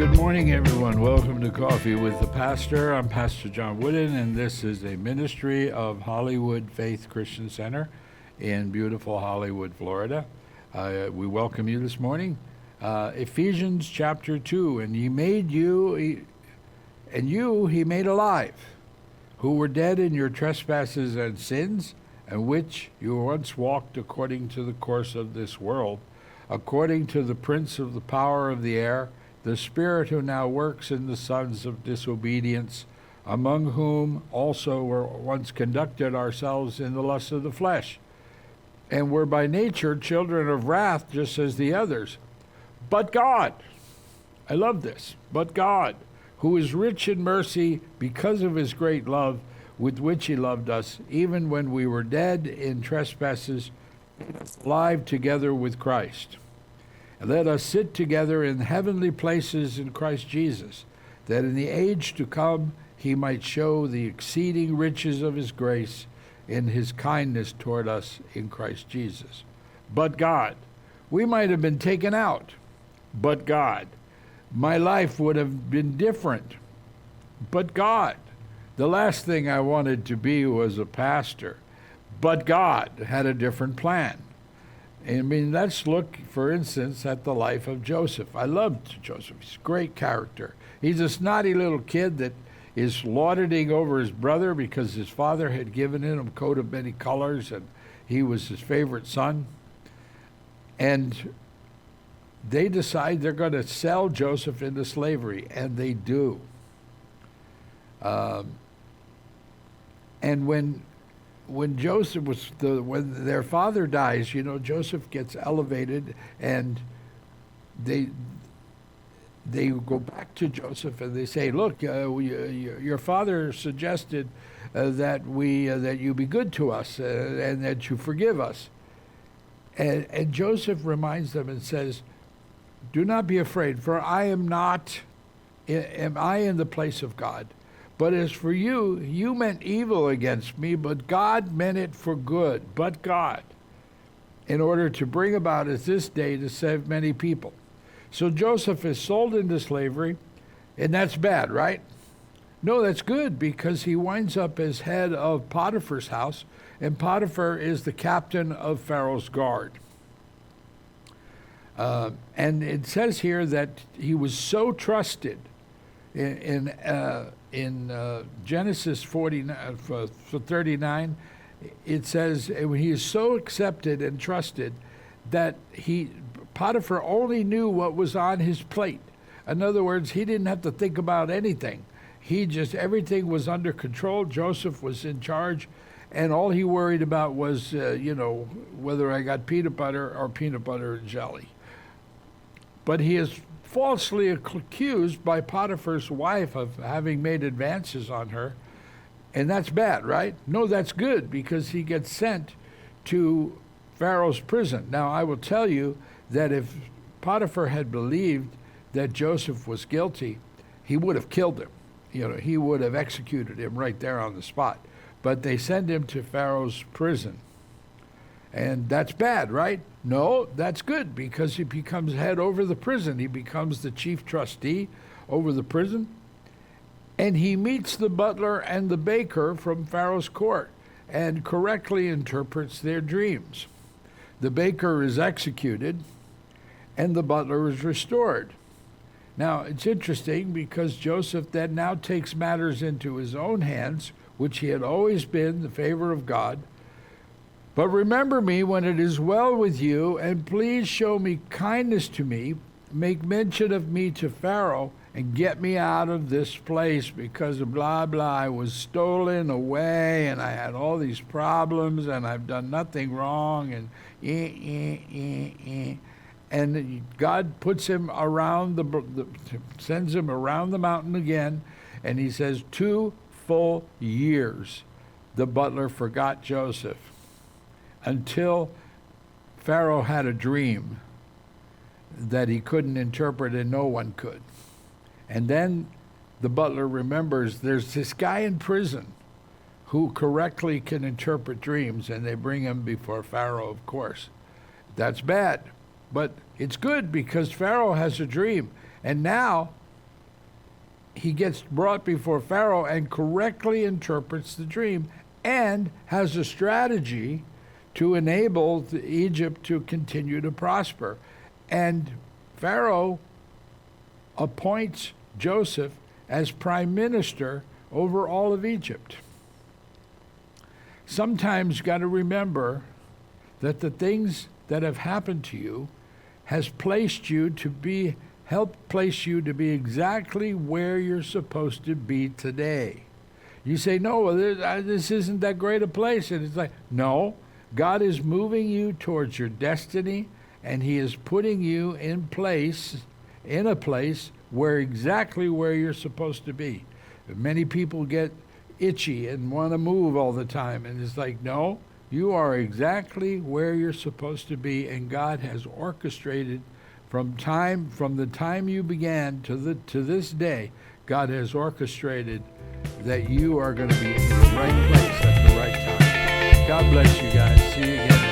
Good morning, everyone. Welcome to Coffee with the Pastor. I'm Pastor John Woodin, and this is a ministry of Hollywood Faith Christian Center in beautiful Hollywood, Florida. We welcome you this morning. Ephesians chapter 2, and he made you, he made alive, who were dead in your trespasses and sins, and which you once walked according to the course of this world, according to the prince of the power of the air, the Spirit who now works in the sons of disobedience, among whom also were once conducted ourselves in the lust of the flesh, and were by nature children of wrath, just as the others. But God, I love this, but God, who is rich in mercy because of his great love with which he loved us, even when we were dead in trespasses, alive together with Christ. And let us sit together in heavenly places in Christ Jesus, that in the age to come he might show the exceeding riches of his grace in his kindness toward us in Christ Jesus. But God, we might have been taken out, but God, my life would have been different, but God, the last thing I wanted to be was a pastor, but God had a different plan. I mean, let's look, for instance, at the life of Joseph. I loved Joseph. He's a great character. He's a snotty little kid that is lording over his brother because his father had given him a coat of many colors and he was his favorite son. And they decide they're going to sell Joseph into slavery, and they do. And when Joseph when their father dies, Joseph gets elevated, and they go back to Joseph and they say, "Look, your father suggested that you be good to us and that you forgive us." And Joseph reminds them and says, "Do not be afraid, for I am I in the place of God? But as for you, you meant evil against me, but God meant it for good, but God, in order to bring about at this day to save many people." So Joseph is sold into slavery, and that's bad, right? No, that's good, because he winds up as head of Potiphar's house, and Potiphar is the captain of Pharaoh's guard. And it says here that he was so trusted in Genesis 39, it says he is so accepted and trusted that Potiphar only knew what was on his plate. In other words, he didn't have to think about anything. Everything was under control. Joseph was in charge, and all he worried about was, whether I got peanut butter or peanut butter and jelly. But he is falsely accused by Potiphar's wife of having made advances on her, and that's bad, right? No, that's good, because he gets sent to Pharaoh's prison. Now, I will tell you that if Potiphar had believed that Joseph was guilty, he would have killed him. He would have executed him right there on the spot. But they send him to Pharaoh's prison. And that's bad, right? No, that's good, because he becomes head over the prison. He becomes the chief trustee over the prison. And he meets the butler and the baker from Pharaoh's court and correctly interprets their dreams. The baker is executed, and the butler is restored. Now, it's interesting, because Joseph then now takes matters into his own hands, which he had always been the favor of God. "But remember me when it is well with you, and please show me kindness to me. Make mention of me to Pharaoh, and get me out of this place, because blah, blah, I was stolen away, and I had all these problems, and I've done nothing wrong, and And God puts him around sends him around the mountain again, and he says 2 full years the butler forgot Joseph, until Pharaoh had a dream that he couldn't interpret and no one could. And then the butler remembers there's this guy in prison who correctly can interpret dreams, and they bring him before Pharaoh, of course. That's bad, but it's good, because Pharaoh has a dream. And now he gets brought before Pharaoh and correctly interprets the dream and has a strategy to enable Egypt to continue to prosper. And Pharaoh appoints Joseph as prime minister over all of Egypt. Sometimes got to remember that the things that have happened to you has placed you to be, helped place you to be exactly where you're supposed to be today. You say, no, this isn't that great a place. And it's like, no, God is moving you towards your destiny, and he is putting you in a place where exactly where you're supposed to be. Many people get itchy and want to move all the time, and it's like, no, you are exactly where you're supposed to be, and God has orchestrated from the time you began to this day. God has orchestrated that you are going to be in the right place at the right time. God bless you guys. See you again.